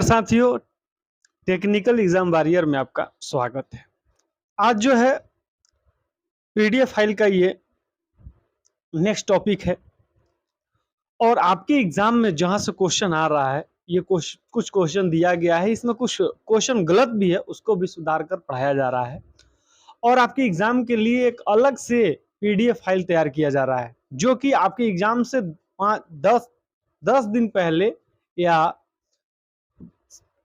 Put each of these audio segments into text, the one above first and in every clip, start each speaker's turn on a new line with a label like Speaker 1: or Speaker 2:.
Speaker 1: साथियों, technical exam warrior में आपका स्वागत है। आज जो है पीडीएफ फाइल का ये नेक्स्ट टॉपिक है और आपके एग्जाम में जहां से क्वेश्चन आ रहा है, ये कुछ क्वेश्चन दिया गया है, इसमें कुछ क्वेश्चन गलत भी है, उसको भी सुधार कर पढ़ाया जा रहा है और आपके एग्जाम के लिए एक अलग से पीडीएफ फाइल तैयार किया जा रहा है, जो कि आपके एग्जाम से 10 दिन पहले या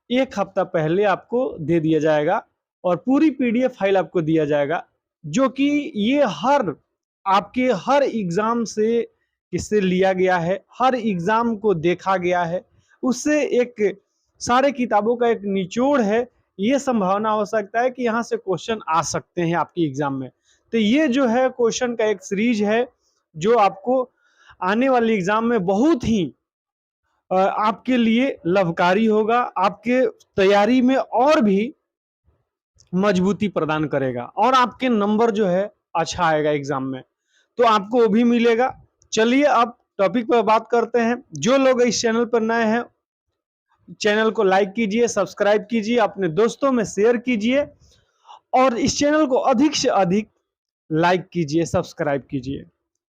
Speaker 1: एक हफ्ता पहले आपको दे दिया जाएगा और पूरी पीडीएफ फाइल आपको दिया जाएगा, जो कि ये आपके हर एग्जाम से इससे लिया गया है, हर एग्जाम को देखा गया है, उससे एक सारे किताबों का एक निचोड़ है। ये संभावना हो सकता है कि यहाँ से क्वेश्चन आ सकते हैं आपकी एग्जाम में। तो ये जो है क्वेश्चन का एक सीरीज है जो आपको आने वाले एग्जाम में बहुत ही आपके लिए लाभकारी होगा, आपके तैयारी में और भी मजबूती प्रदान करेगा और आपके नंबर जो है अच्छा आएगा एग्जाम में, तो आपको वो भी मिलेगा। चलिए अब टॉपिक पर बात करते हैं। जो लोग इस चैनल पर नए हैं, चैनल को लाइक कीजिए, सब्सक्राइब कीजिए, अपने दोस्तों में शेयर कीजिए और इस चैनल को अधिक से अधिक लाइक कीजिए, सब्सक्राइब कीजिए।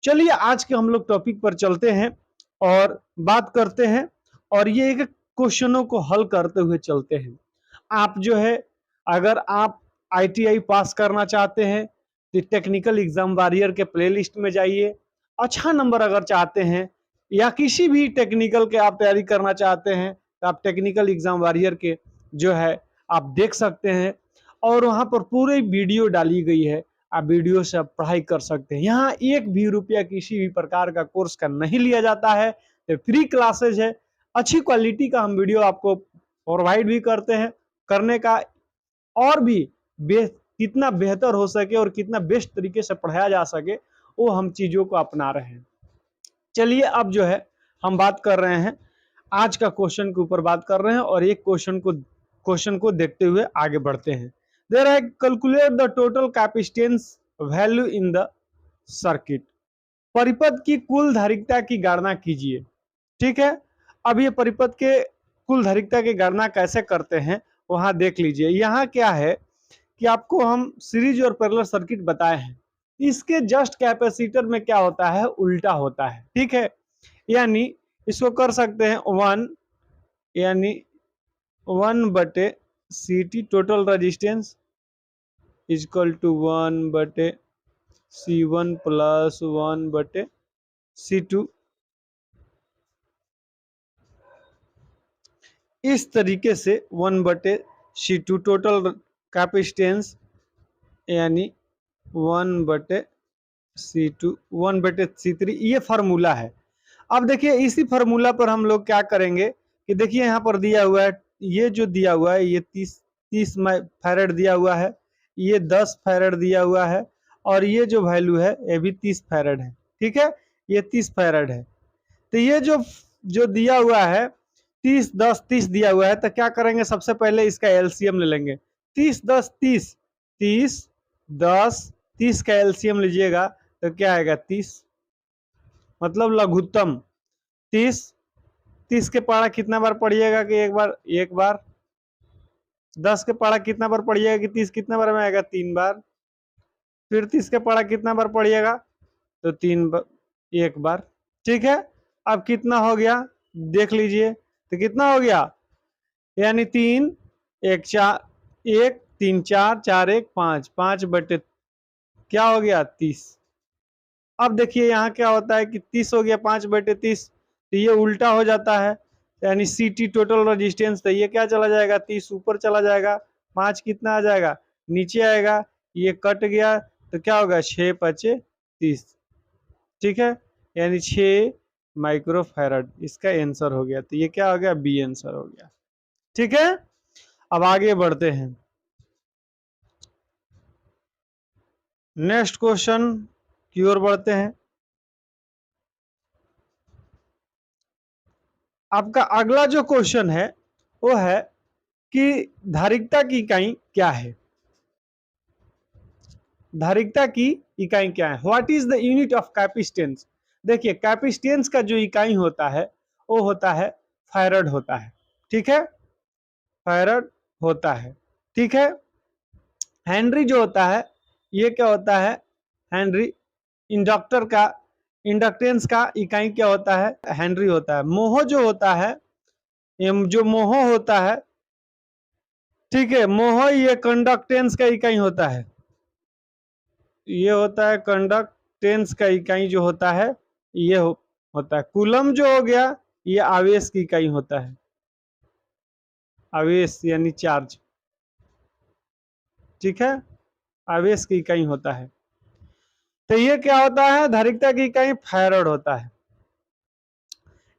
Speaker 1: चलिए आज के हम लोग टॉपिक पर चलते हैं और बात करते हैं और ये एक क्वेश्चनों को हल करते हुए चलते हैं। आप जो है अगर आप आईटीआई पास करना चाहते हैं तो टेक्निकल एग्जाम वॉरियर के प्लेलिस्ट में जाइए। अच्छा नंबर अगर चाहते हैं या किसी भी टेक्निकल के आप तैयारी करना चाहते हैं तो आप टेक्निकल एग्जाम वॉरियर के जो है आप देख सकते हैं और वहां पर पूरी वीडियो डाली गई है, आप वीडियो से आप पढ़ाई कर सकते हैं। यहाँ एक भी रुपया किसी भी प्रकार का कोर्स का नहीं लिया जाता है, तो फ्री क्लासेज है, अच्छी क्वालिटी का हम वीडियो आपको प्रोवाइड भी करते हैं। करने का और भी कितना बेहतर हो सके और कितना बेस्ट तरीके से पढ़ाया जा सके वो हम चीजों को अपना रहे हैं। चलिए अब जो है हम बात कर रहे हैं, आज का क्वेश्चन के ऊपर बात कर रहे हैं और एक क्वेश्चन को देखते हुए आगे बढ़ते हैं। देयर है calculate the total capacitance value in the circuit. परिपथ की कुल धारिकता की गणना कीजिए। ठीक है, अब ये परिपथ के कुल धारिकता की गणना कैसे करते हैं वहां देख लीजिए। यहाँ क्या है कि आपको हम सीरीज और पैरेलल सर्किट बताए हैं, इसके जस्ट कैपेसिटर में क्या होता है, उल्टा होता है। ठीक है, यानी इसको कर सकते हैं 1/CT total resistance equal to 1/C1 plus 1/C2। इस तरीके से 1/C2 टोटल कैपेसिटेंस यानी 1/C2 1/C3, ये फार्मूला है। अब देखिए इसी फार्मूला पर हम लोग क्या करेंगे कि देखिए यहाँ पर दिया हुआ है, ये जो दिया हुआ है ये 30 फैरेड दिया हुआ है, ये 10 फैरेड दिया हुआ है और ये जो वैल्यू है ये भी 30 फैरेड है। ठीक है, ये 30 फैरेड है। तो ये जो दिया हुआ है 30 10 30 दिया हुआ है, तो क्या करेंगे, सबसे पहले इसका एलसीएम ले लेंगे। 30 10 30 30 10 30 का एलसीएम लीजिएगा तो क्या आएगा 30, मतलब लघुत्तम 30 के पढ़ा कितना बार पढ़िएगा कि एक बार 10 के पढ़ा कितना बार पढ़िएगा कि 30 कितना बार में आएगा 3 बार, फिर 30 के पढ़ा कितना बार पढ़िएगा तो 3 बार, एक बार। ठीक है, अब कितना हो गया देख लीजिए, तो कितना हो गया, यानी 3 1 4 1 3 4 4 1 5 5/, क्या हो गया 30। अब देखिए यहाँ क्या होता है कि 30 हो गया 5/30, तो ये उल्टा हो जाता है, यानी सीटी टोटल रेजिस्टेंस, तो ये क्या चला जाएगा 30 ऊपर चला जाएगा, 5 कितना आ जाएगा नीचे आएगा, ये कट गया तो क्या होगा 6×5 30। ठीक है, यानी 6 माइक्रोफैरड इसका आंसर हो गया। तो ये क्या हो गया, बी आंसर हो गया। ठीक है, अब आगे बढ़ते हैं। नेक्स्ट क्वेश्चन की ओर बढ़ते हैं। आपका अगला जो क्वेश्चन है वो है कि धारिकता की इकाई क्या है। धारिकता की इकाई क्या है, what is the unit of capacitance. देखिए कैपेसिटेंस का जो इकाई होता है वो होता है फैरड होता है। ठीक है, फैराड होता है। ठीक है, हेनरी जो होता है ये क्या होता है, हेनरी इंडक्टर का इंडक्टेंस का इकाई क्या होता है, हेनरी होता है। मोह जो होता है, जो मोह होता है, ठीक है, मोह ये कंडक्टेंस का इकाई होता है, ये होता है कंडक्टेंस का इकाई जो होता है ये होता है। कूलम जो हो गया ये आवेश की इकाई होता है, आवेश यानी चार्ज। ठीक है, आवेश की इकाई होता है। तो ये क्या होता है, धारिकता की इकाई फैराड होता है।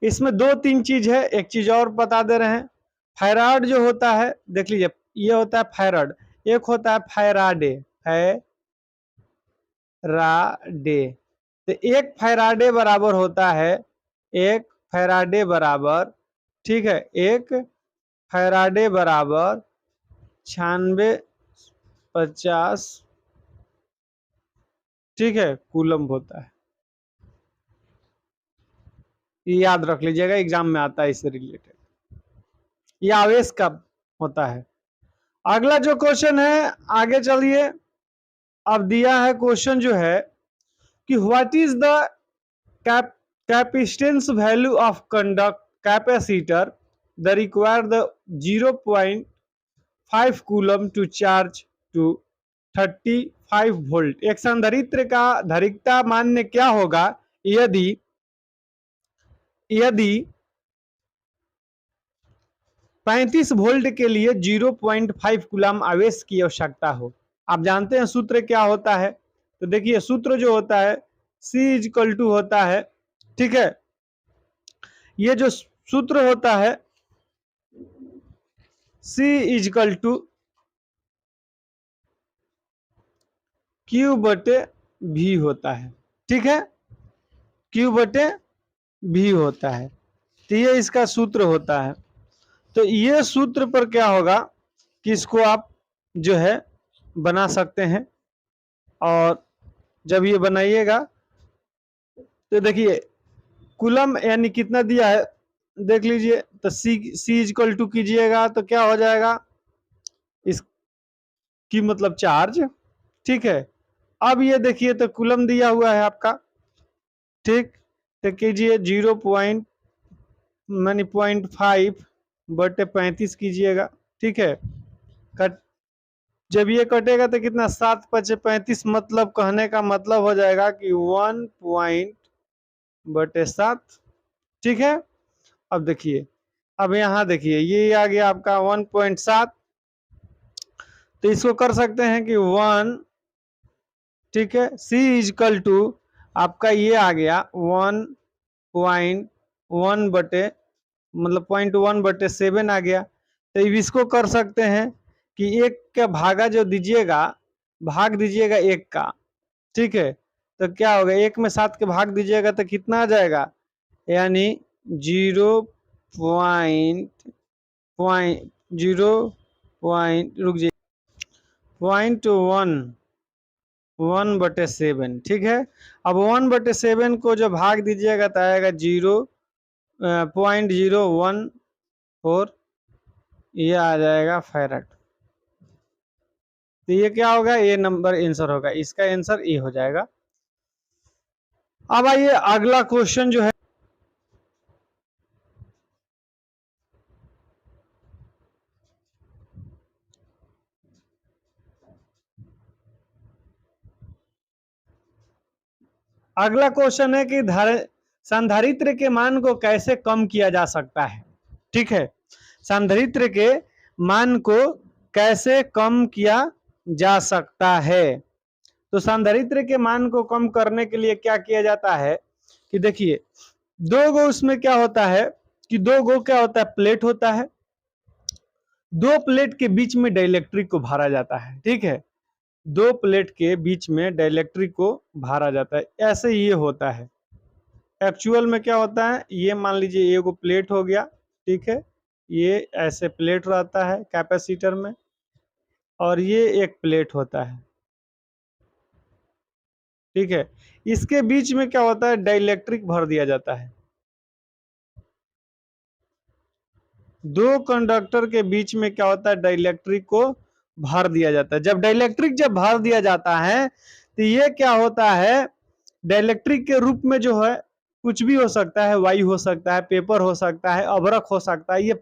Speaker 1: इसमें दो तीन चीज है, एक चीज और बता दे रहे हैं। फैराड जो होता है देख लीजिए, ये होता है फैराड, एक होता है फैराडे, फैराडे। तो एक फैराडे बराबर होता है, एक फैराडे बराबर, ठीक है, एक फैराडे बराबर 9650, ठीक है, कूलम होता है। ये याद रख लीजिएगा, एग्जाम में आता है इससे रिलेटेड, ये आवेश का होता है। अगला जो क्वेश्चन है, आगे चलिए। अब दिया है क्वेश्चन जो है कि what is the capacitance value of conduct capacitor the require the 0.5 coulomb to charge to 35 volt. एक संधारित्र का धारिकता मान क्या होगा यदि यदि 35 वोल्ट के लिए 0.5 कूलम आवेश की आवश्यकता हो। आप जानते हैं सूत्र क्या होता है, तो देखिए सूत्र जो होता है C इक्वल टू होता है, ठीक है, ये जो सूत्र होता है C इक्वल टू Q बटे V होता है। ठीक है, Q बटे V होता है, तो ये इसका सूत्र होता है। तो ये सूत्र पर क्या होगा कि इसको आप जो है बना सकते हैं, और जब ये बनाइएगा तो देखिए कूलम यानी कितना दिया है देख लीजिए, तो सी इक्वल टू कीजिएगा तो क्या हो जाएगा, इसकी मतलब चार्ज। ठीक है, अब ये देखिए तो कूलम दिया हुआ है आपका, ठीक, तो कीजिए 0.5 बटे 35 कीजिएगा। ठीक है, कट, जब ये कटेगा तो कितना, 7×5=35, मतलब कहने का मतलब हो जाएगा कि 1 बटे 7। ठीक है, अब देखिए, अब यहाँ देखिए ये आ गया आपका 1.7, तो इसको कर सकते हैं कि 1, ठीक है, C इजकल टू आपका ये आ गया 1.1 बटे, मतलब 0.1/7 आ गया। तो इसको कर सकते हैं कि एक का भागा जो दीजिएगा, भाग दीजिएगा एक का, ठीक है, तो क्या होगा, एक में 7 के भाग दीजिएगा तो कितना आ जाएगा, यानी 0.1 ठीक है। अब 1/7 को जो भाग दीजिएगा तो आएगा 0.014, ये आ जाएगा फैराड। तो ये क्या होगा, ये नंबर आंसर होगा, इसका आंसर ये हो जाएगा। अब आइए अगला क्वेश्चन जो है, अगला क्वेश्चन है कि संधारित्र के मान को कैसे कम किया जा सकता है। ठीक है, संधारित्र के मान को कैसे कम किया जा सकता है। तो संधारित्र के मान को कम करने के लिए क्या किया जाता है कि देखिए, दो गो उसमें क्या होता है कि दो गो क्या होता है, प्लेट होता है, दो प्लेट के बीच में डाइलेक्ट्रिक को भरा जाता है। ठीक है, दो प्लेट के बीच में डाइलेक्ट्रिक को भरा जाता है, ऐसे ये होता है। एक्चुअल में क्या होता है, ये मान लीजिए एगो प्लेट हो गया, ठीक है, ये ऐसे प्लेट रहता है कैपेसिटर में, और ये एक प्लेट होता है। ठीक है, इसके बीच में क्या होता है, डाइलेक्ट्रिक भर दिया जाता है। दो कंडक्टर के बीच में क्या होता है, डाइलेक्ट्रिक को भर दिया जाता है। जब डाइलेक्ट्रिक जब भर दिया जाता है तो ये क्या होता है, डाइलेक्ट्रिक के रूप में जो है कुछ भी हो सकता है, वायु हो सकता है, पेपर हो सकता है, अभ्रक हो सकता है, ये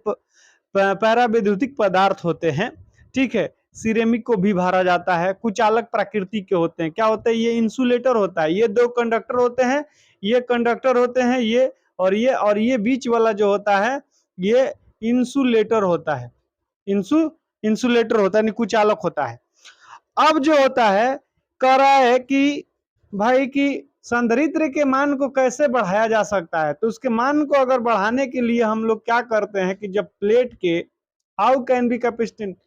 Speaker 1: पैरावैद्युतिक पदार्थ होते हैं। ठीक है, सिरेमिक को भी भरा जाता है, कुछ अलग प्रकृति के होते हैं। क्या होता है, ये इंसुलेटर होता है, ये दो कंडक्टर होते हैं, ये कंडक्टर होते हैं, ये और ये बीच वाला जो होता है ये इंसुलेटर होता है। इंसुलेटर होता है, कुचालक होता है। अब जो होता है, कह रहा है कि भाई कि संधारित्र के मान को कैसे बढ़ाया जा सकता है। तो उसके मान को अगर बढ़ाने के लिए हम लोग क्या करते हैं कि जब प्लेट के हाउ कैन बी कैपेसिटेंट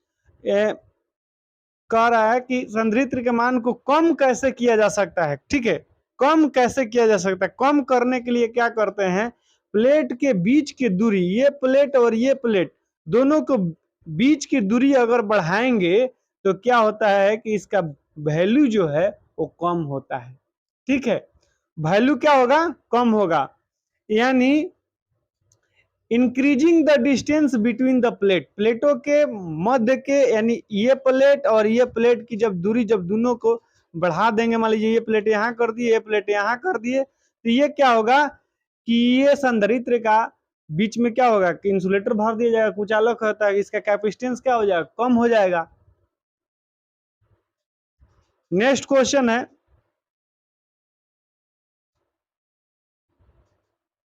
Speaker 1: कह रहा है कि संधारित्र के मान को कम कैसे किया जा सकता है। ठीक है, कम कैसे किया जा सकता है, कम करने के लिए क्या करते हैं, प्लेट के बीच की दूरी, ये प्लेट और ये प्लेट दोनों को बीच की दूरी अगर बढ़ाएंगे तो क्या होता है कि इसका वैल्यू जो है वो कम होता है। ठीक है, वैल्यू क्या होगा, कम होगा। यानी increasing the distance between the plate, प्लेटों के मध्य के, यानी ये प्लेट और ये प्लेट की जब दूरी, जब दोनों को बढ़ा देंगे, मान लीजिए ये प्लेट यहाँ कर दिए, ये प्लेट यहाँ कर दिए, तो ये क्या होगा कि ये संधारित्र का बीच में क्या होगा कि इंसुलेटर भर दिया जाएगा, कुचालक होता है, इसका कैपेसिटेंस क्या हो जाएगा, कम हो जाएगा। नेक्स्ट क्वेश्चन है,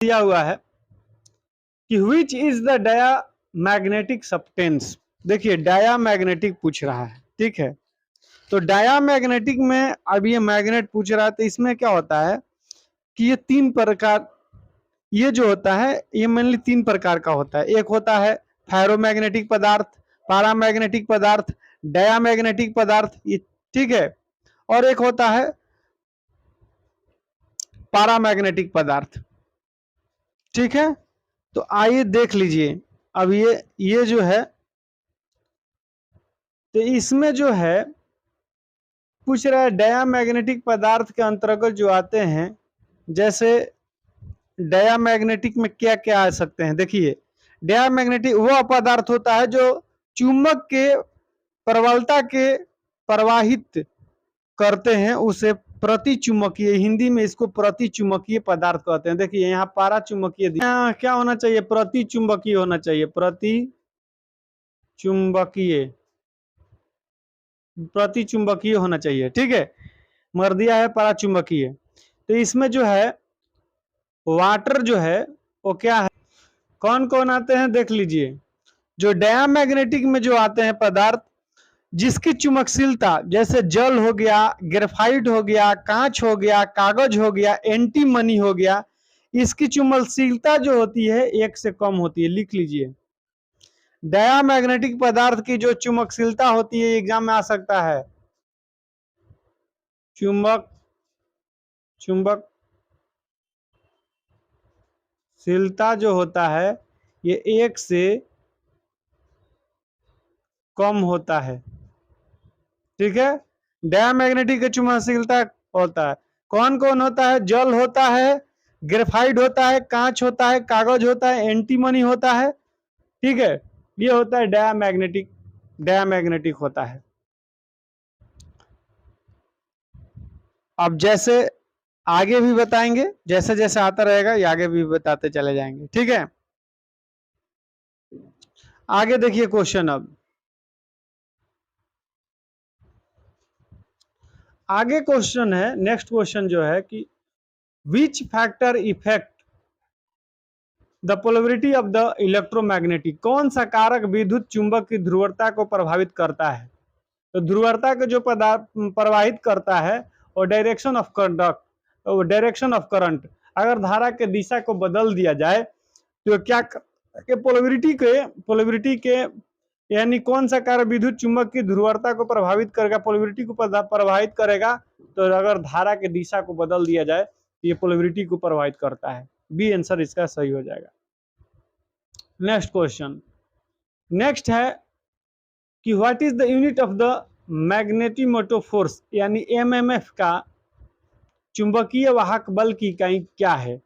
Speaker 1: दिया हुआ है कि which is the diamagnetic substance. देखिए डायामैग्नेटिक पूछ रहा है। ठीक है, तो डायामैग्नेटिक में अब ये मैग्नेट पूछ रहा है, तो इसमें क्या होता है कि ये तीन प्रकार, ये जो होता है ये मेनली तीन प्रकार का होता है। एक होता है फेरोमैग्नेटिक पदार्थ, पैरामैग्नेटिक पदार्थ, डायामैग्नेटिक पदार्थ, ये ठीक है, और एक होता है पैरामैग्नेटिक पदार्थ। ठीक है, तो आइए देख लीजिए। अब ये जो है, तो इसमें जो है पूछ रहा है डायामैग्नेटिक पदार्थ के अंतर्गत जो आते हैं, जैसे डायामैग्नेटिक में क्या क्या आ सकते हैं। देखिए डायामैग्नेटिक वह पदार्थ होता है जो चुंबक के प्रबलता के प्रवाहित करते हैं, उसे प्रति चुंबकीय, हिंदी में इसको प्रति चुंबकीय पदार्थ कहते हैं। देखिए यहाँ पारा चुंबकीय, क्या होना चाहिए, प्रति चुंबकीय होना चाहिए, प्रति चुंबकीय, प्रति चुंबकीय होना चाहिए। ठीक है, मर दिया है पारा चुंबकीय। तो इसमें जो है वाटर जो है वो क्या है, कौन कौन आते हैं देख लीजिए। जो डायामैग्नेटिक में जो आते हैं पदार्थ जिसकी चुंबकशीलता, जैसे जल हो गया, ग्रेफाइट हो गया, कांच हो गया, कागज हो गया, एंटीमनी हो गया, इसकी चुंबकशीलता जो होती है 1 से कम होती है। लिख लीजिए, डायामैग्नेटिक पदार्थ की जो चुंबकशीलता होती है, एग्जाम में आ सकता है, चुंबकशीलता जो होता है ये 1 से कम होता है। ठीक है, डायामैग्नेटिक की चुंबकशीलता होता है, कौन कौन होता है, जल होता है, ग्रेफाइट होता है, कांच होता है, कागज होता है, एंटीमनी होता है। ठीक है, ये होता है डायामैग्नेटिक होता है। अब जैसे आगे भी बताएंगे, जैसे जैसे आता रहेगा ये आगे भी बताते चले जाएंगे। ठीक है, आगे देखिए क्वेश्चन। अब आगे क्वेश्चन है, नेक्स्ट क्वेश्चन जो है कि which factor effect the polarity of the electromagnetic, कौन सा कारक विद्युत चुंबक की ध्रुवता को प्रभावित करता है। तो ध्रुवता को जो प्रवाहित करता है और direction of conduct, direction of current, अगर धारा के दिशा को बदल दिया जाए तो क्या पोलरिटी के यानी कौन सा कारक विद्युत चुंबक की ध्रुवता को प्रभावित करेगा, पोलरिटी को प्रभावित करेगा। तो अगर धारा के दिशा को बदल दिया जाए तो ये पोलरिटी को प्रभावित करता है। बी आंसर इसका सही हो जाएगा। नेक्स्ट क्वेश्चन, नेक्स्ट है कि what is the unit of the magnetomotive force, यानी एमएमएफ का चुंबकीय वाहक बल की इकाई क्या है।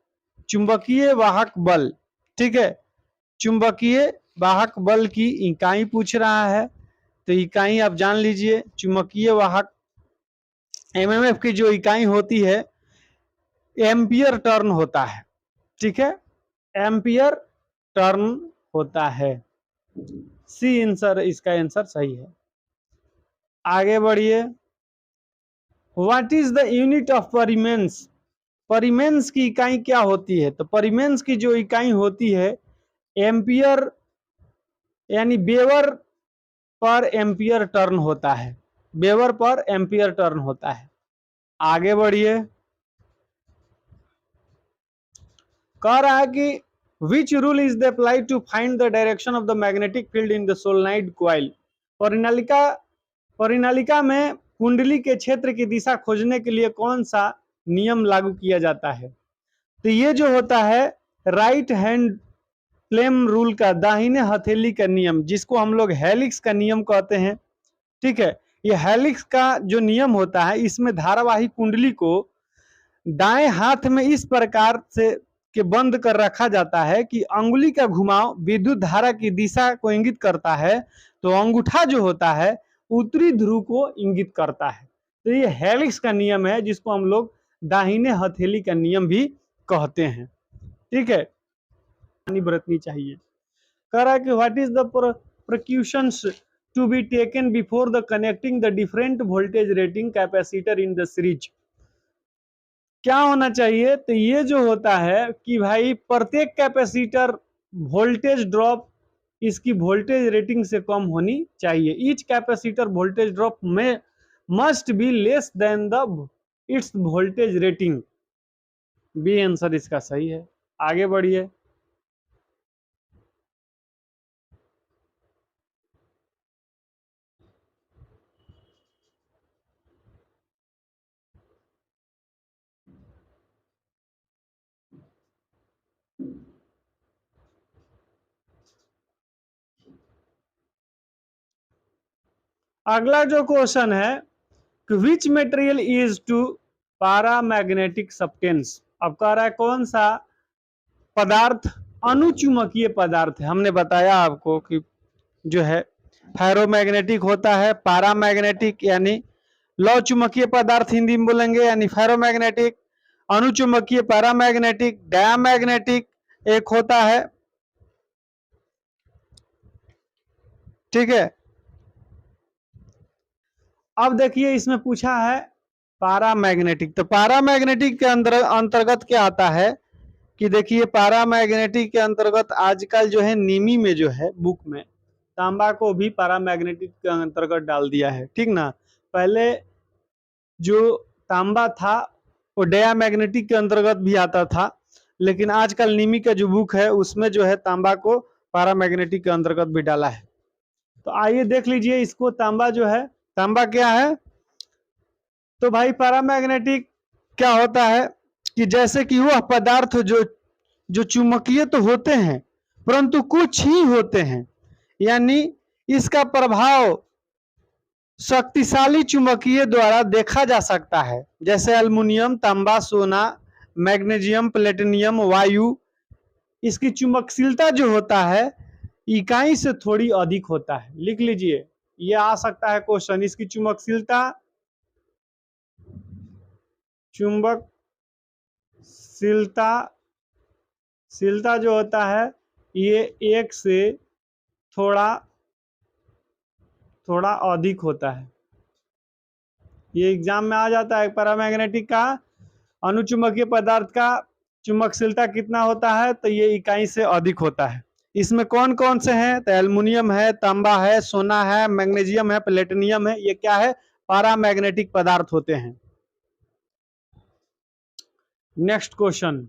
Speaker 1: चुंबकीय वाहक बल, ठीक है, चुंबकीय वाहक बल की इकाई पूछ रहा है, तो इकाई आप जान लीजिए, चुंबकीय वाहक एमएमएफ की जो इकाई होती है एम्पियर टर्न होता है। ठीक है, एम्पियर टर्न होता है। सी आंसर, इसका आंसर सही है। आगे बढ़िए। What is the unit of permeance? Permeance की इकाई क्या होती है? तो परिमेंस की जो इकाई होती है एम्पियर, यानी वेबर पर एम्पियर टर्न होता है। वेबर पर एम्पियर टर्न होता है। आगे बढ़िए। कह रहा है कि which rule is the apply to find the direction of the magnetic field in the solenoid coil? परिनालिका में कुंडली के क्षेत्र की दिशा खोजने के लिए कौन सा नियम लागू किया जाता है? तो ये जो होता है राइट हैंड फ्लेम रूल का, दाहिने हथेली का नियम, जिसको हम लोग हेलिक्स का नियम कहते हैं। ठीक है, ये हेलिक्स का जो नियम होता है, इसमें धारावाही कुंडली को दाएं हाथ में इस प्रकार से के बंद कर रखा जाता है कि अंगुली का घुमाव विद्युत धारा की दिशा को इंगित करता है, तो अंगूठा जो होता है उत्तरी ध्रुव को इंगित करता है। तो ये हेलिक्स का नियम है, जिसको हम लोग दाहिने हथेली का नियम भी कहते हैं। ठीक है, बरतनी चाहिए। कह रहा है कि what is the precautions to be taken before the connecting the different voltage rating capacitor in the series? क्या होना चाहिए? तो ये जो होता है कि भाई प्रत्येक कैपेसिटर वोल्टेज ड्रॉप इसकी वोल्टेज रेटिंग से कम होनी चाहिए। ईच कैपेसिटर वोल्टेज ड्रॉप में must be less than the its voltage rating. B answer इसका सही है। आगे बढ़िए। अगला जो क्वेश्चन है कि which material is to paramagnetic substance? अब कह रहा है कौन सा पदार्थ अनुचुंबकीय पदार्थ है। हमने बताया आपको कि जो है फेरोमैग्नेटिक होता है, पैरामैग्नेटिक यानी लौ चुंबकीय पदार्थ हिंदी में बोलेंगे, यानी फेरोमैग्नेटिक, अनुचुंबकीय पैरामैग्नेटिक, डायामैग्नेटिक एक होता है। ठीक है, अब देखिए इसमें पूछा है पैरामैग्नेटिक, तो पैरामैग्नेटिक के अंतर्गत क्या आता है कि देखिए पैरामैग्नेटिक के अंतर्गत आजकल जो है निमी में जो है बुक में तांबा को भी पैरामैग्नेटिक के अंतर्गत डाल दिया है। ठीक ना, पहले जो तांबा था वो डायामैग्नेटिक के अंतर्गत भी आता था, लेकिन आजकल निमी का जो बुक है उसमें जो है तांबा को पैरामैग्नेटिक के अंतर्गत भी डाला है। तो आइए देख लीजिए इसको, तांबा जो है, तांबा क्या है? तो भाई पैरामैग्नेटिक क्या होता है कि जैसे कि वह पदार्थ जो चुंबकीय तो होते हैं परंतु कुछ ही होते हैं, यानी इसका प्रभाव शक्तिशाली चुंबकीय द्वारा देखा जा सकता है, जैसे एल्युमिनियम, तांबा, सोना, मैग्नीशियम, प्लेटिनियम, वायु। इसकी चुंबकशीलता जो होता है इकाई से थोड़ी अधिक होता है। लिख लीजिए, ये आ सकता है क्वेश्चन। इसकी चुंबकशीलता चुंबकशीलता जो होता है ये एक से थोड़ा अधिक होता है। ये एग्जाम में आ जाता है। पैरामैग्नेटिक का अनुचुंबकीय पदार्थ का चुंबकशीलता कितना होता है? तो ये इकाई से अधिक होता है। इसमें कौन कौन से हैं? तो एल्युमिनियम है, तांबा है, सोना है, मैग्नीशियम है, प्लेटिनियम है। ये क्या है? पैरामैग्नेटिक पदार्थ होते हैं। नेक्स्ट क्वेश्चन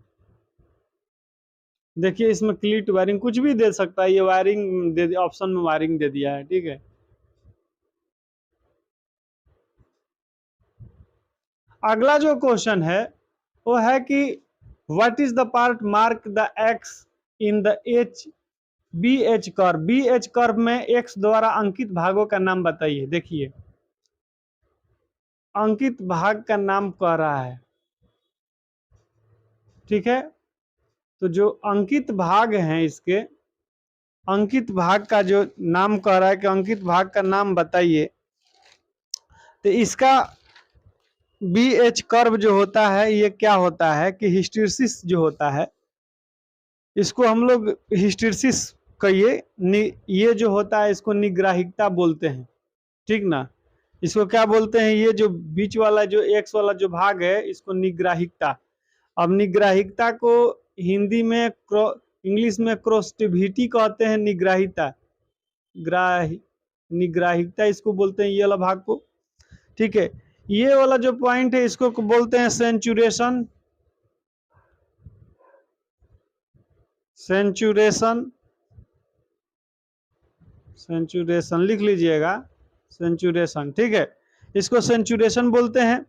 Speaker 1: देखिए, इसमें क्लीट वायरिंग कुछ भी दे सकता है, ये वायरिंग दे, ऑप्शन में वायरिंग दे दिया है। ठीक है, अगला जो क्वेश्चन है वो है कि what is the part mark the X in the H B H curve? B H curve में एक्स द्वारा अंकित भागों का नाम बताइए। देखिए अंकित भाग का नाम कह रहा है। ठीक है, तो जो अंकित भाग हैं इसके अंकित भाग का जो नाम कह रहा है कि अंकित भाग का नाम बताइए, तो इसका बी एच कर्व जो होता है ये क्या होता है कि हिस्टैरिसीस जो होता है, इसको हम लोग हिस्टैरिसीस कहिए, ये जो होता है इसको निग्राहिकता बोलते हैं, ठीक ना। इसको क्या बोलते हैं, ये जो बीच वाला जो एक्स वाला जो भाग है इसको निग्राहिकता। अब निग्राहिकता को हिंदी में इंग्लिश में क्रोस्टिविटी कहते हैं, निग्राहिकता निग्राहिकता इसको बोलते हैं, ये वाला भाग को, ठीक है। ये वाला जो पॉइंट है इसको बोलते हैं सेंचुरेशन, सेंचुरेशन, सेंचुरेशन लिख लीजिएगा, सेंचुरेशन, ठीक है, इसको सेंचुरेशन बोलते हैं।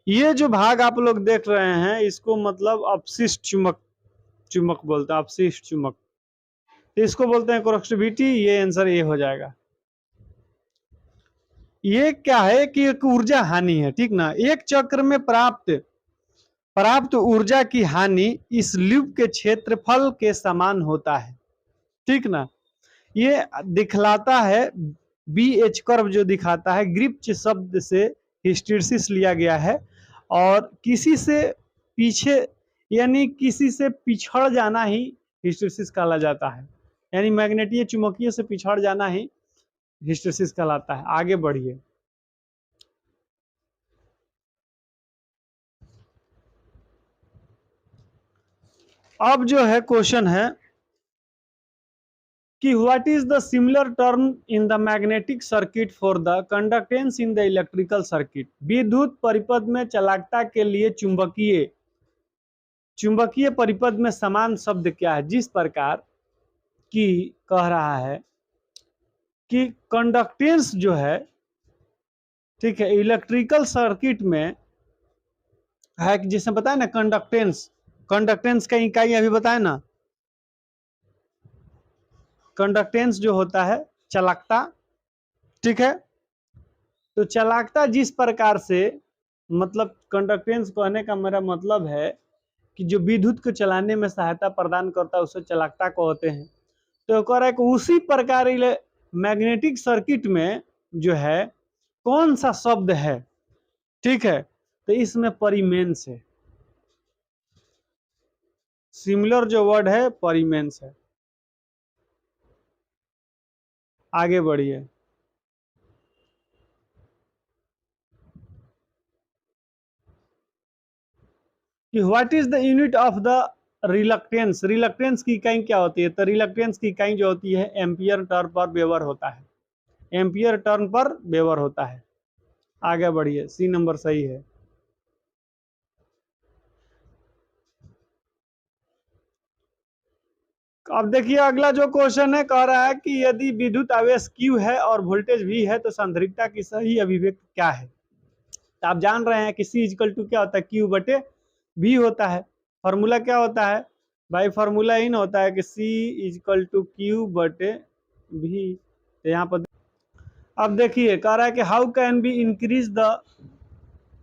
Speaker 1: ये जो भाग आप लोग देख रहे हैं इसको मतलब अपशिष्ट चुंबक, चुंबक बोलते हैं, अपशिष्ट चुंबक, इसको बोलते हैं क्रोस्टिविटी। ये आंसर ये हो जाएगा। ये क्या है कि एक ऊर्जा हानि है, ठीक ना। एक चक्र में प्राप्त ऊर्जा की हानि इस लूप के क्षेत्रफल के समान होता है, ठीक ना। ये दिखलाता है, बी एच कर्व जो दिखाता है, ग्रिप्च शब्द से हिस्टैरिसीस लिया गया है, और किसी से पीछे यानी किसी से पिछड़ जाना ही हिस्टैरिसीस कहला जाता है, यानी मैग्नेटीय चुंबकीय से पिछड़ जाना ही हिस्टैरिसीस कहलाता है। आगे बढ़िए। अब जो है क्वेश्चन है कि what is the similar term in the magnetic circuit for the conductance in the electrical circuit. विद्युत परिपथ में चालकता के लिए चुंबकीय परिपथ में समान शब्द क्या है, जिस प्रकार की कह रहा है कि कंडक्टेंस जो है, ठीक है, इलेक्ट्रिकल सर्किट में है, जिसे बताया ना कंडक्टेंस, कंडक्टेंस का इकाई अभी बताया ना, कंडक्टेंस जो होता है चालकता, ठीक है। तो चालकता जिस प्रकार से, मतलब कंडक्टेंस कहने का मेरा मतलब है कि जो विद्युत को चलाने में सहायता प्रदान करता है उसे चालकता कहते हैं। तो कह रहा है कि उसी प्रकार मैग्नेटिक सर्किट में जो है कौन सा शब्द है, ठीक है, तो इसमें परिमेंस है, सिमिलर जो वर्ड है परिमेंस है। आगे बढ़िए। कि what is the unit of the reluctance, reluctance की इकाई क्या होती है, तो रिलक्टेंस की इकाई जो होती है एम्पियर टर्न पर वेबर होता है, एम्पियर टर्न पर वेबर होता है। आगे बढ़िए, सी नंबर सही है। अब देखिए अगला जो क्वेश्चन है, कह रहा है कि यदि विद्युत आवेश Q है और वोल्टेज V है तो सांद्रिकता की सही अभिव्यक्ति क्या है। तो आप जान रहे हैं कि C इक्वल टू क्या होता है, Q बटे V होता है। फॉर्मूला क्या होता है भाई, फॉर्मूला इन होता है कि C इक्वल टू Q बटे V। तो यहाँ पर अब देखिए कह रहा है कि how can be increase the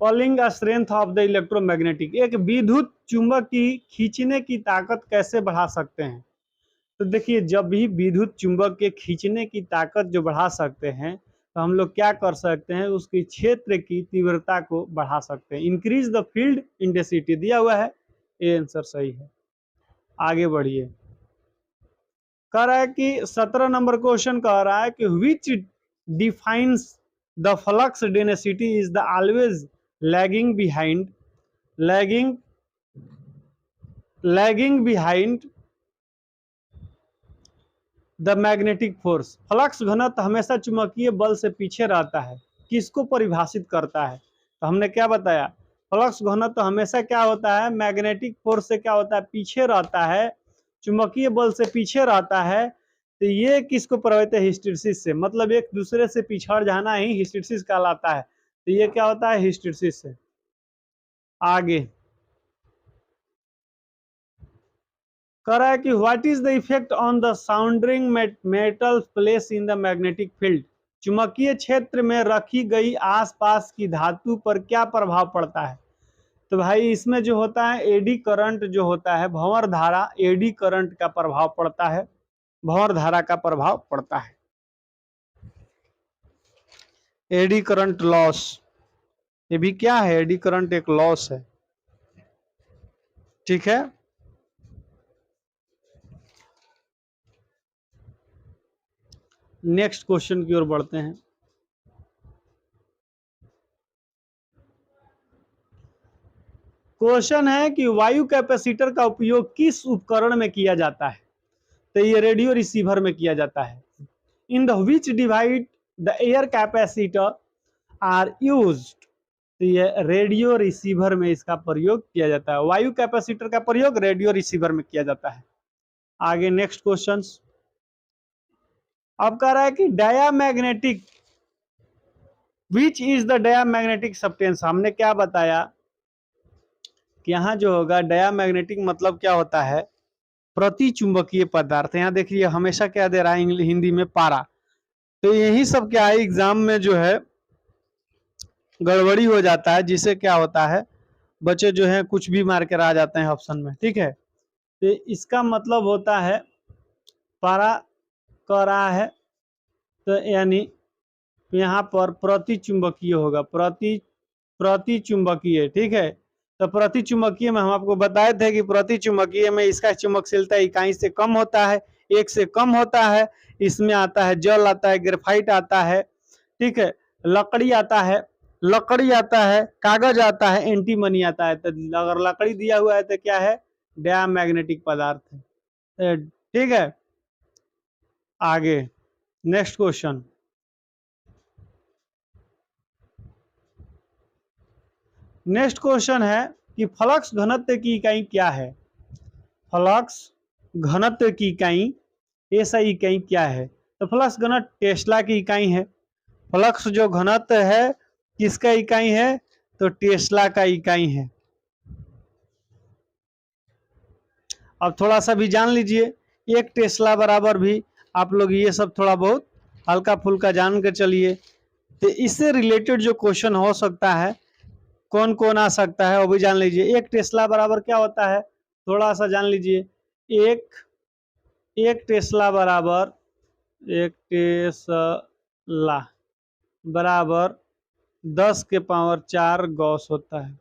Speaker 1: pulling strength of the electromagnetic, एक विद्युत चुंबक की खींचने की ताकत कैसे बढ़ा सकते हैं। तो देखिए जब भी विद्युत चुंबक के खींचने की ताकत जो बढ़ा सकते हैं तो हम लोग क्या कर सकते हैं, उसके क्षेत्र की तीव्रता को बढ़ा सकते हैं। इंक्रीज द फील्ड इंटेंसिटी दिया हुआ है, ये आंसर सही है। आगे बढ़िए। कह रहा है कि 17 नंबर क्वेश्चन कह रहा है कि which defines the flux density is the always lagging behind, lagging behind the magnetic force. Flux घनत्व हमेशा चुंबकीय बल से पीछे रहता है, किसको परिभाषित करता है। तो हमने क्या बताया, फ्लक्स घनत्व हमेशा क्या होता है, मैग्नेटिक फोर्स से क्या होता है, पीछे रहता है, चुंबकीय बल से पीछे रहता है। तो ये किसको प्रभावित है, हिस्टैरिसीस से, मतलब एक दूसरे से पिछड़ जाना ही हिस्टैरिसीस कहलाता है। तो ये क्या होता है, हिस्टैरिसीस से। आगे कह रहा है कि what is the effect on the soldering metal place in the magnetic field, चुंबकीय क्षेत्र में रखी गई आसपास की धातु पर क्या प्रभाव पड़ता है। तो भाई इसमें जो होता है एडी करंट जो होता है, भंवर धारा एडी करंट का प्रभाव पड़ता है। भंवर धारा का प्रभाव पड़ता है। एडी करंट लॉस, ये भी क्या है, एडी करंट एक लॉस है। ठीक है, नेक्स्ट क्वेश्चन की ओर बढ़ते हैं। क्वेश्चन है कि वायु कैपेसिटर का उपयोग किस उपकरण में किया जाता है? तो ये रेडियो रिसीवर में किया जाता है। In the which device the air capacitor are used, तो ये रेडियो रिसीवर में इसका प्रयोग किया जाता है। वायु कैपेसिटर का प्रयोग रेडियो रिसीवर में किया जाता है। आगे नेक्स्ट क्वेश्चन, अब कह रहा है कि diamagnetic, which is the diamagnetic substance. हमने क्या बताया कि यहाँ जो होगा डायामैग्नेटिक मतलब क्या होता है, प्रति चुंबकीय पदार्थ। यहाँ देखिए हमेशा क्या दे रहा है हिंदी में, पारा। तो यही सब क्या है एग्जाम में जो है गड़बड़ी हो जाता है, जिससे क्या होता है बच्चे जो है कुछ भी मार कर आ जाते हैं ऑप्शन में। ठीक है, तो इसका मतलब होता है पारा कह रहा है, तो यानी यहाँ पर प्रति चुंबकीय होगा, प्रति चुंबकीय। ठीक है, तो प्रति चुंबकीय में हम आपको बताए थे कि प्रति चुंबकीय में इसका चुंबकशीलता इकाई से कम होता है, एक से कम होता है। इसमें आता है जल, आता है ग्रेफाइट, आता है, ठीक है, लकड़ी आता है, कागज आता है, एंटीमनी आता है। तो अगर लकड़ी दिया हुआ है तो क्या है, डायामैग्नेटिक पदार्थ है। ठीक है, आगे नेक्स्ट क्वेश्चन, नेक्स्ट क्वेश्चन है कि फ्लक्स घनत्व की इकाई क्या है? फ्लक्स घनत्व की इकाई, ऐसा इकाई क्या है? तो फ्लक्स घनत्व टेस्ला की इकाई है। फ्लक्स जो घनत्व है किसका इकाई है? तो टेस्ला का इकाई है। अब थोड़ा सा भी जान लीजिए, एक टेस्ला बराबर भी आप लोग ये सब थोड़ा बहुत हल्का फुल्का जान कर चलिए। तो इससे रिलेटेड जो क्वेश्चन हो सकता है, कौन कौन आ सकता है वो भी जान लीजिए। एक टेस्ला बराबर क्या होता है, थोड़ा सा जान लीजिए। एक टेस्ला बराबर, एक टेस्ला बराबर 10 के पावर 4 गॉस होता है,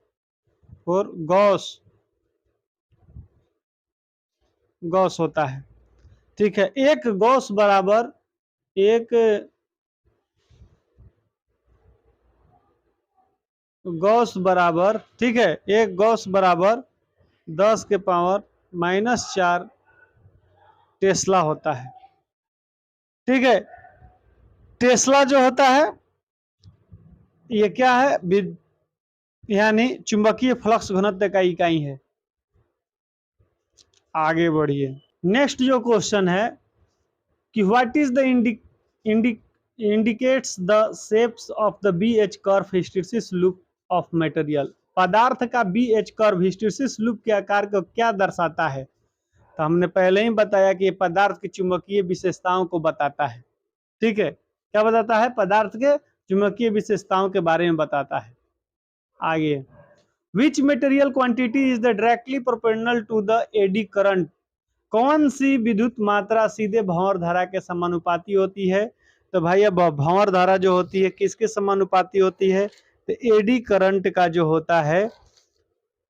Speaker 1: और गॉस होता है। ठीक है, एक गॉस बराबर, एक गॉस बराबर, ठीक है, एक गॉस बराबर 10 के पावर -4 टेस्ला होता है। ठीक है, टेस्ला जो होता है ये क्या है, यानी चुंबकीय फ्लक्स घनत्व का इकाई है। आगे बढ़िए, नेक्स्ट जो क्वेश्चन है कि what is the indicates the shapes of the BH curve hysteresis loop of material. पदार्थ का BH कर्व हिस्टैरिसीस लूप के आकार को क्या दर्शाता है? तो हमने पहले ही बताया कि ये पदार्थ की चुंबकीय विशेषताओं को बताता है। ठीक है, क्या बताता है? पदार्थ के चुंबकीय विशेषताओं के बारे में बताता है। आगे, which material quantity is the directly proportional to the eddy current. कौन सी विद्युत मात्रा सीधे भंवर धारा के समानुपाती होती है? तो भाई अब भंवर धारा जो होती है किसके समानुपाती होती है? तो एडी करंट का जो होता है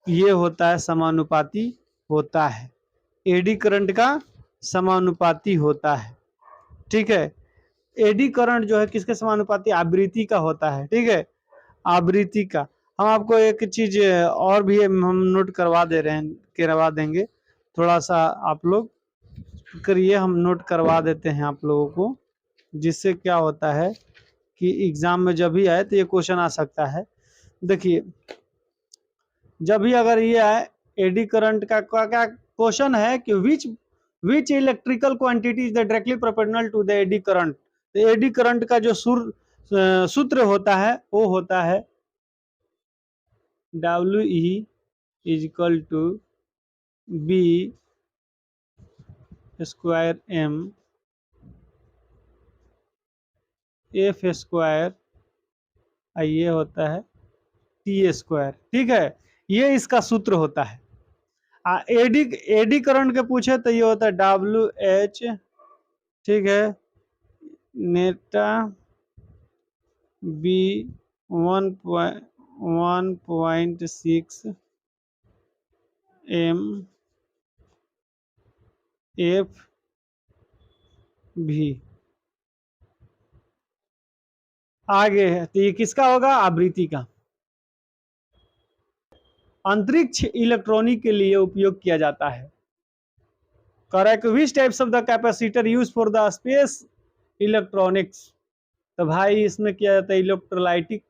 Speaker 1: ये होता है समानुपाती होता है, एडी करंट का समानुपाती होता है। ठीक है, एडी करंट जो है किसके समानुपाती? आवृत्ति का होता है। ठीक है, आवृत्ति का। हम आपको एक चीज और भी हम नोट करवा देंगे, थोड़ा सा आप लोग करिए, हम नोट करवा देते हैं आप लोगों को, जिससे क्या होता है कि एग्जाम में जब भी आए तो ये क्वेश्चन आ सकता है। देखिए, जब भी अगर ये आए एडी करंट का क्या क्वेश्चन है कि which electrical quantity is the directly proportional to the eddy current. तो एडी करंट का जो सूत्र होता है वो होता है WE equal to B square M F square, ये होता है T स्क्वायर। ठीक है, ये इसका सूत्र होता है। एडी करंट के पूछे तो ये होता है WH ठीक है, नेटा बी 1.6 एम एफ भी आगे है, तो ये किसका होगा? आवृत्ति का। अंतरिक्ष इलेक्ट्रॉनिक के लिए उपयोग किया जाता है। Correct. Which types of the capacitor use for the space electronics? तो भाई इसमें किया जाता है इलेक्ट्रोलाइटिक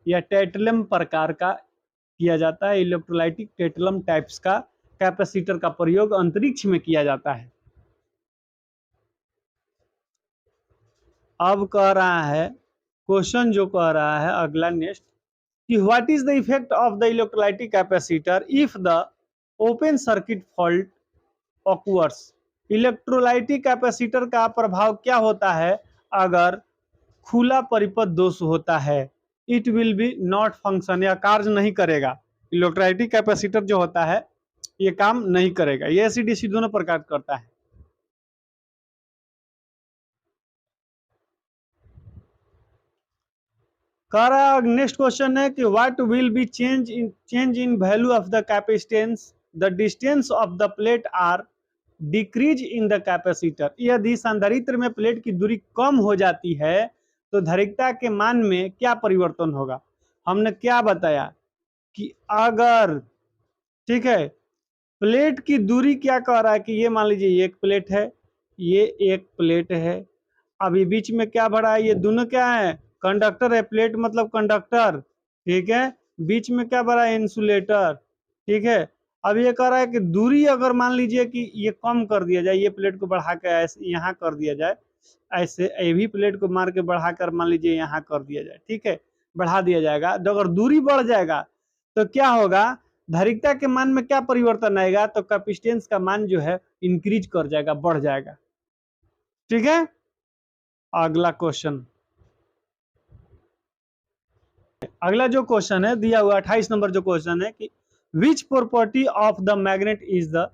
Speaker 1: या टेटलम प्रकार का किया जाता है। इलेक्ट्रोलाइटिक टेटलम टाइप्स का कैपेसिटर का प्रयोग अंतरिक्ष में किया जाता है। अब कह रहा है क्वेश्चन, जो कह रहा है अगला नेक्स्ट, कि what is the effect of the electrolytic capacitor if the open circuit fault occurs? Electrolytic capacitor का प्रभाव क्या होता है अगर खुला परिपथ दोष होता है? It will be not function, या कार्य नहीं करेगा। इलेक्ट्रोलाइटिक कैपेसिटर जो होता है ये काम नहीं करेगा। ये एसी डीसी दोनों प्रकार करता है। कह रहा है नेक्स्ट क्वेश्चन है कि what will be change in value of the capacitance the distance of the plate are decrease in the capacitor? यदि संधारित्र में प्लेट की दूरी कम हो जाती है तो धारिकता के मान में क्या परिवर्तन होगा? हमने क्या बताया कि अगर, ठीक है, प्लेट की दूरी क्या कह रहा है कि ये मान लीजिए एक प्लेट है, ये एक प्लेट है, अभी बीच में क्या भरा है? ये दोनों क्या है? कंडक्टर है। प्लेट मतलब कंडक्टर, ठीक है। बीच में क्या भरा है? इंसुलेटर, ठीक है। अब ये कह रहा है कि दूरी अगर मान लीजिए कि ये कम कर दिया जाए, ये प्लेट को बढ़ा के ऐसे यहाँ कर दिया जाए, ऐसे ये भी प्लेट को मार के बढ़ा कर मान लीजिए यहाँ कर दिया जाए, ठीक है, बढ़ा दिया जाएगा। तो अगर दूरी बढ़ जाएगा तो क्या होगा? धारिकता के मान में क्या परिवर्तन आएगा? तो कैपेसिटेंस का मान जो है इंक्रीज कर जाएगा, बढ़ जाएगा, ठीक है। अगला क्वेश्चन, अगला जो क्वेश्चन है दिया हुआ 28 नंबर जो क्वेश्चन है कि which property of the magnet is the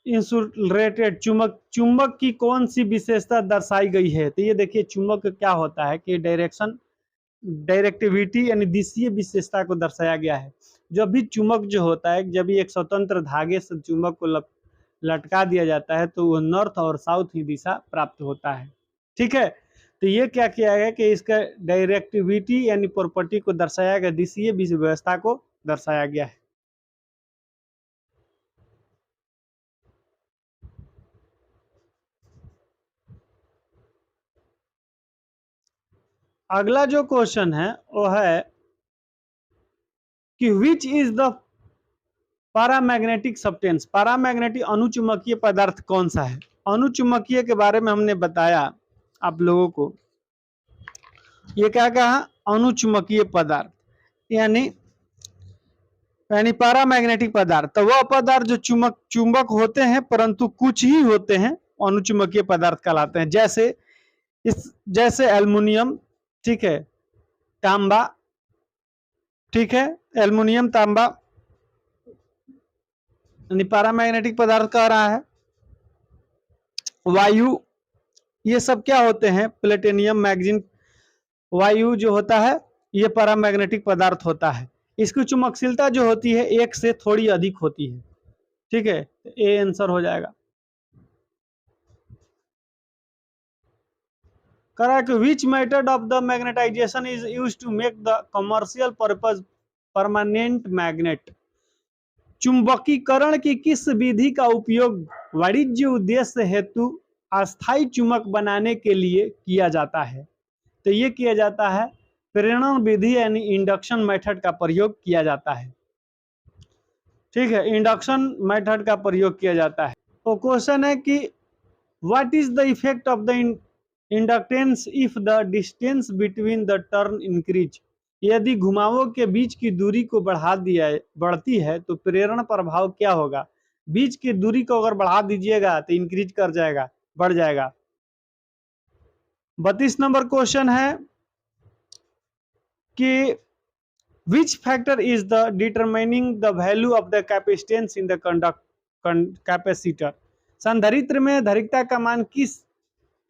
Speaker 1: insulated? चुंबक की कौन सी विशेषता दर्शाई गई है? तो ये देखिए चुंबक क्या होता है कि डायरेक्टिविटी यानी दिशीय विशेषता को दर्शाया गया है। जब भी चुंबक जो होता है, जब भी एक स्वतंत्र धागे से चुंबक को लटका दिया जाता है तो वो नॉर्थ और साउथ ही दिशा प्राप्त होता है, ठीक है। तो ये क्या किया गया कि इसका डायरेक्टिविटी यानी प्रॉपर्टी को दर्शाया गया, दिशीय व्यवस्था को दर्शाया गया है। अगला जो क्वेश्चन है वो है कि which is the paramagnetic substance? Paramagnetic अनुचुंबकीय पदार्थ कौन सा है? अनुचुंबकीय के बारे में हमने बताया आप लोगों को। ये क्या कहा? अनुचुंबकीय पदार्थ यानी पैरामैग्नेटिक पदार्थ, तो वह पदार्थ जो चुंबक होते हैं परंतु कुछ ही होते हैं, अनुचुंबकीय पदार्थ कहलाते हैं। जैसे एल्युमिनियम, ठीक है, तांबा, ठीक है, एल्युमिनियम तांबा यानी पैरामैग्नेटिक पदार्थ कह रहा है। वायु, ये सब क्या होते हैं? प्लेटिनियम, मैग्नीशियम, वायु जो होता है ये पैरामैग्नेटिक पदार्थ होता है। इसकी चुंबकशीलता जो होती है एक से थोड़ी अधिक होती है, ठीक है। ए आंसर हो जाएगा। Correct. Which method of the magnetization is used to make the commercial purpose permanent magnet? चुंबकीकरण की किस विधि का उपयोग वाणिज्य उद्देश्य हेतु अस्थायी चुंबक बनाने के लिए किया जाता है? तो ये किया जाता है प्रेरण विधि यानी इंडक्शन मेथड का प्रयोग किया जाता है, ठीक है। इंडक्शन मेथड का प्रयोग किया जाता है। तो क्वेश्चन है कि what is the effect of the inductance if the distance between the turn increase? यदि घुमावों के बीच की दूरी को बढ़ती है तो प्रेरण प्रभाव क्या होगा? बीच की दूरी को अगर बढ़ा दीजिएगा तो इंक्रीज कर जाएगा, बढ़ जाएगा। 32 नंबर क्वेश्चन है कि which factor is the determining the value of the capacitance in the capacitor? संधारित्र में धारिता का मान किस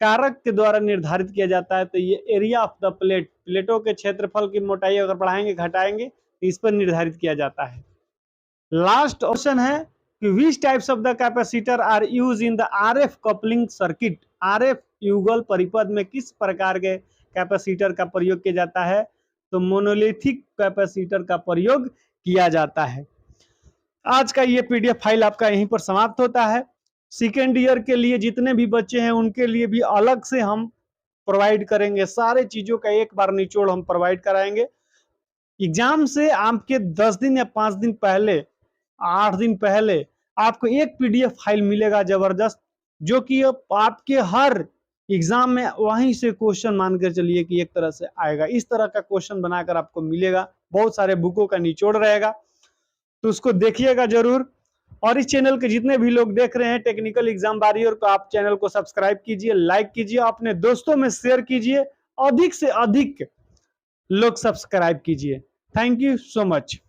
Speaker 1: कारक के द्वारा निर्धारित किया जाता है? तो ये एरिया ऑफ द प्लेट, प्लेटों के क्षेत्रफल की मोटाई अगर बढ़ाएंगे घटाएंगे तो इस पर निर्धारित किया जाता है। लास्ट ऑप्शन है कि which types of the capacitor are use in the RF coupling circuit. RF युगल परिपथ में किस प्रकार के कैपेसिटर का प्रयोग किया जाता है? तो मोनोलिथिक कैपेसिटर का प्रयोग किया जाता है। आज का ये पीडीएफ फाइल आपका यहीं पर समाप्त होता है। सेकेंड ईयर के लिए जितने भी बच्चे हैं उनके लिए भी अलग से हम प्रोवाइड करेंगे, सारे चीजों का एक बार निचोड़ हम प्रोवाइड कराएंगे। एग्जाम से आपके 10 दिन या 5 दिन पहले, 8 दिन पहले आपको एक पीडीएफ फाइल मिलेगा जबरदस्त, जो कि आपके हर एग्जाम में वहीं से क्वेश्चन मानकर चलिए कि एक तरह से आएगा। इस तरह का क्वेश्चन बनाकर आपको मिलेगा, बहुत सारे बुकों का निचोड़ रहेगा, तो उसको देखिएगा जरूर। और इस चैनल के जितने भी लोग देख रहे हैं टेक्निकल एग्जाम वॉरियर को, आप चैनल को सब्सक्राइब कीजिए, लाइक कीजिए, अपने दोस्तों में शेयर कीजिए, अधिक से अधिक लोग सब्सक्राइब कीजिए। Thank you so much.